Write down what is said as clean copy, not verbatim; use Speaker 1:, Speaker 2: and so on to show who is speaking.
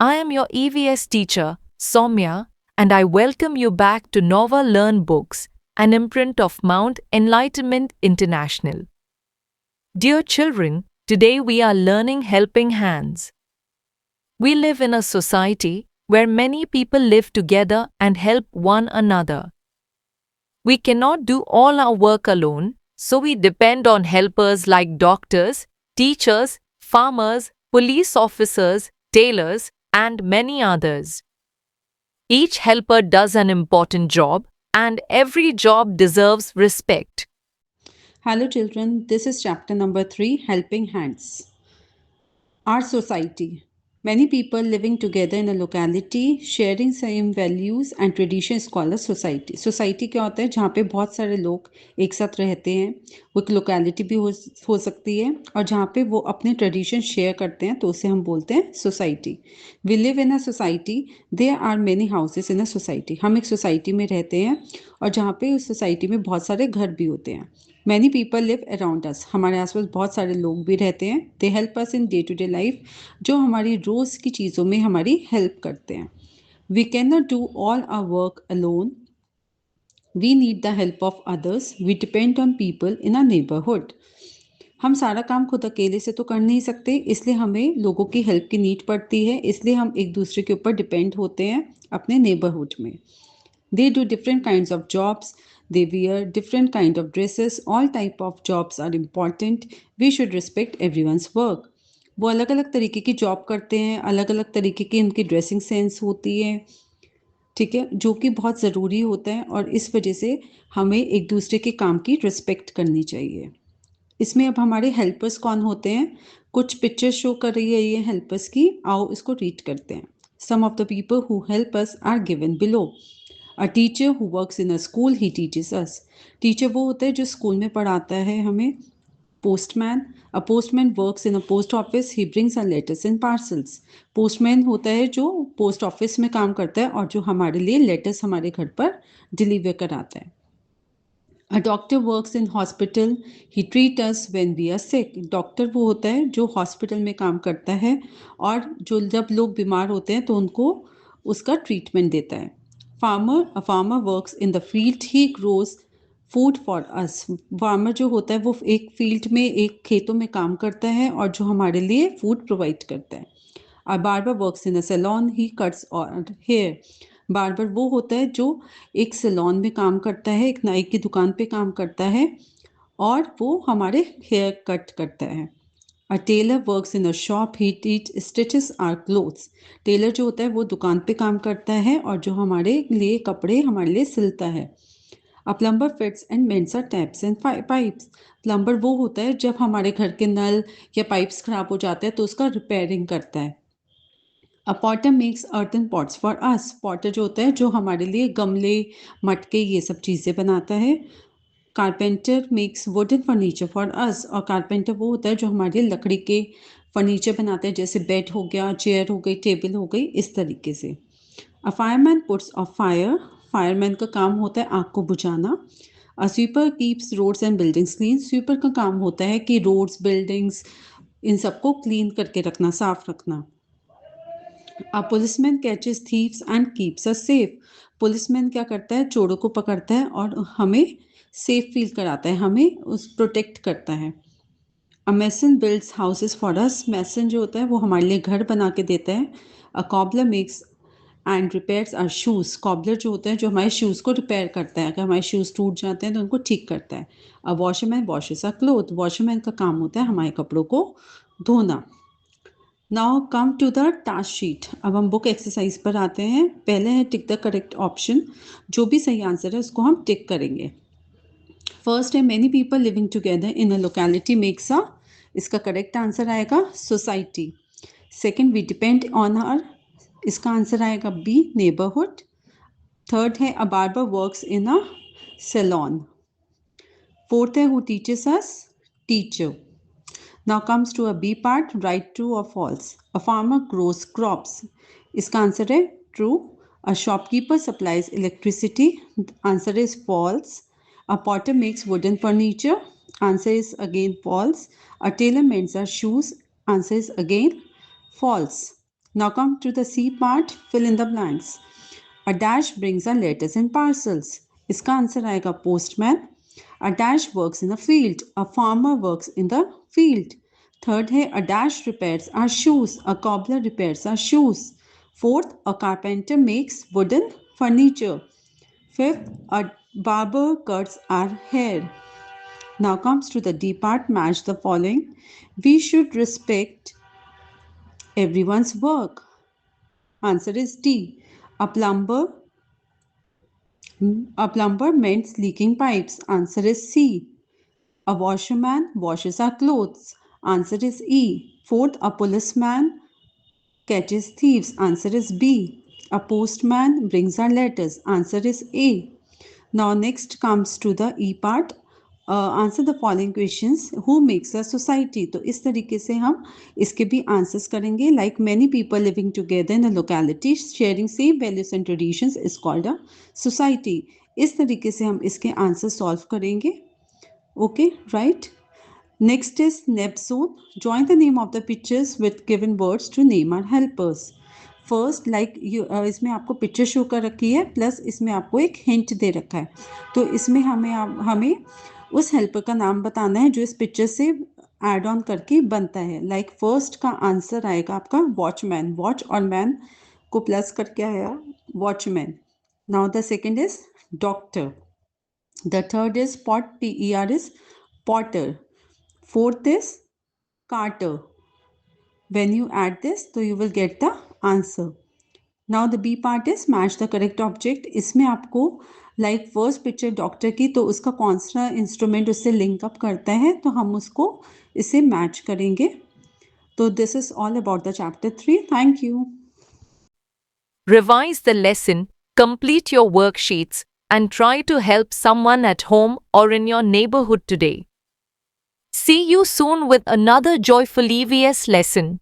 Speaker 1: I am your EVS teacher, Soumya, and I welcome you back to Nova Learn Books, an imprint of Mount Enlightenment International. Dear children, today we are learning helping hands. We live in a society where many people live together and help one another. We cannot do all our work alone, so we depend on helpers like doctors, teachers, farmers, police officers, tailors, and many others. Each helper does an important job, and every job deserves respect.
Speaker 2: Hello, children. This is chapter number 3, Helping Hands. Our society. Many people living together in a locality, sharing same values and traditions called a society. Society क्या होता है? जहाँ पे बहुत सारे लोग एक साथ रहते हैं. वो एक locality भी हो सकती है और जहाँ पे वो अपने tradition share करते हैं तो उसे हम बोलते हैं society. We live in a society. There are many houses in a society. हम एक society में रहते हैं और जहाँ पे उस society में बहुत सारे घर भी होते हैं. Many people live around us. हमारे आसपास बहुत सारे लोग भी रहते हैं. They help us in day to day life, जो हमारी रोज़ की चीज़ों में हमारी हेल्प करते हैं. We cannot do all our work alone. We need the help of others. We depend on people in our neighbourhood. हम सारा काम खुद अकेले से तो कर नहीं सकते, इसलिए हमें लोगों की हेल्प की नीड पड़ती है. इसलिए हम एक दूसरे के ऊपर डिपेंड होते हैं अपने नेबरहुड में. They do different kinds of jobs. They wear different kind of dresses. All type of jobs are important. We should respect everyone's work. वो अलग अलग तरीके की जॉब करते हैं, अलग अलग तरीके की उनकी ड्रेसिंग सेंस होती है, ठीक है, जो कि बहुत ज़रूरी होता है और इस वजह से हमें एक दूसरे के काम की रिस्पेक्ट करनी चाहिए. इसमें अब हमारे हेल्पर्स कौन होते हैं? कुछ पिक्चर शो कर रही है ये हेल्पर्स की. आओ इसको रीड करते हैं. Some of the people who help us are given below. A teacher who works in a school, he teaches us. Teacher वो होता है जो स्कूल में पढ़ाता है हमें. Postman. A postman works in a post office, he brings our letters and parcels. Postman होता है जो पोस्ट ऑफिस में काम करता है और जो हमारे लिए लेटर्स हमारे घर पर डिलीवर कराता है. A doctor works in hospital, he treat us when we are sick. Doctor वो होता है जो हॉस्पिटल में काम करता है और जो जब लोग बीमार होते हैं तो उनको उसका ट्रीटमेंट देता है. Farmer. A farmer works in the field, he grows food for us. Farmer जो होता है वो एक फील्ड में, एक खेतों में काम करता है और जो हमारे लिए फूड प्रोवाइड करता है. A barber works in a salon, he cuts our hair. Barber वो होता है जो एक सैलून में काम करता है, एक नाई की दुकान पे काम करता है और वो हमारे हेयर कट करता है. A tailor works in a shop, he teach stitches our clothes. Tailor जो होता है वो दुकान पे काम करता है और जो हमारे लिए कपड़े हमारे लिए सिलता है. A plumber fits and mends our taps and pipes. Plumber वो होता है जब हमारे घर के नल या पाइप्स खराब हो जाते हैं तो उसका रिपेयरिंग करता है. A potter makes earthen pots for us. Potter जो होता है जो हमारे लिए गमले, मटके, ये सब चीज़ें बनाता है. Carpenter makes wooden furniture for us. और कारपेंटर वो होता है जो हमारे लिए लकड़ी के फर्नीचर बनाते हैं, जैसे बेड हो गया, चेयर हो गई, टेबल हो गई, इस तरीके से. A fireman puts off fire. Fireman का काम होता है आग को बुझाना. A sweeper keeps roads and buildings clean. Sweeper का काम होता है कि रोड्स, बिल्डिंग्स, इन सबको क्लीन करके रखना, साफ रखना. A policeman catches thieves and keeps us safe. Policeman क्या करता है? चोरों को पकड़ता है और हमें सेफ फील कराता है, हमें उस प्रोटेक्ट करता है. अ मैसन बिल्ड्स हाउसेस फॉर अस. मैसन जो होता है वो हमारे लिए घर बना के देता है. A cobbler makes and repairs our shoes. Cobbler जो होता है जो हमारे शूज़ को रिपेयर करता है, अगर हमारे शूज़ टूट जाते हैं तो उनको ठीक करता है. A washerman washes our cloth. Washerman का काम होता है हमारे कपड़ों को धोना. Now come to the task sheet. अब हम बुक एक्सरसाइज पर आते हैं. पहले है टिक द करेक्ट ऑप्शन. जो भी सही आंसर है उसको हम टिक करेंगे. फर्स्ट है many people living together in a locality makes a. इसका करेक्ट आंसर आएगा society. Second, we depend on her. इसका आंसर आएगा बी, नेबरहुड. थर्ड है a barber works in a saloon. Fourth है who teaches us, teacher. Now comes to a B part, right, true or false. A farmer grows crops. इसका answer है true. A shopkeeper supplies electricity. Answer is false. A potter makes wooden furniture. Answer is again false. A tailor mends our shoes. Answer is again false. Now come to the C part, fill in the blanks. A dash brings our letters and parcels. इसका answer आएगा postman. A dash works in a field. A farmer works in the field. Third है a dash repairs our shoes. A cobbler repairs our shoes. Fourth, a carpenter makes wooden furniture. Fifth, a barber cuts our hair. Now comes to the D part, match the following. We should respect everyone's work. Answer is D. A plumber mends leaking pipes. Answer is C. A washerman washes our clothes. Answer is E. Fourth, a policeman catches thieves. Answer is B. A postman brings our letters. Answer is A. Now next comes to the E part. Answer the following questions. Who makes a society. तो इस तरीके से हम इसके भी answers करेंगे. Like many people living together in a locality sharing same values and traditions is called a society. इस तरीके से हम इसके आंसर सॉल्व करेंगे. Okay, right. Next is nap zone. Join the name of the pictures with given words to name our helpers. First like इसमें आपको picture show कर रखी है, प्लस इसमें आपको एक हिंट दे रखा है. तो इसमें हमें उस हेल्पर का नाम बताना है जो इस पिक्चर से एड ऑन करके बनता है. लाइक फर्स्ट का आंसर आएगा आपका वॉचमैन. वॉच और मैन को प्लस करके आया watchman. Now the second is doctor. The third is pot, PER is potter. Fourth is carter. When you add this, so you will get the answer. Now the B part is match the correct object. इसमें आपको like first picture doctor की, तो उसका कौन सा instrument उससे link up करता है, तो हम उसको इसे मैच करेंगे. तो this is all about the chapter 3. Thank you.
Speaker 1: Revise the lesson, complete your worksheets, and try to help someone at home or in your neighborhood today. See you soon with another joyful EVS lesson.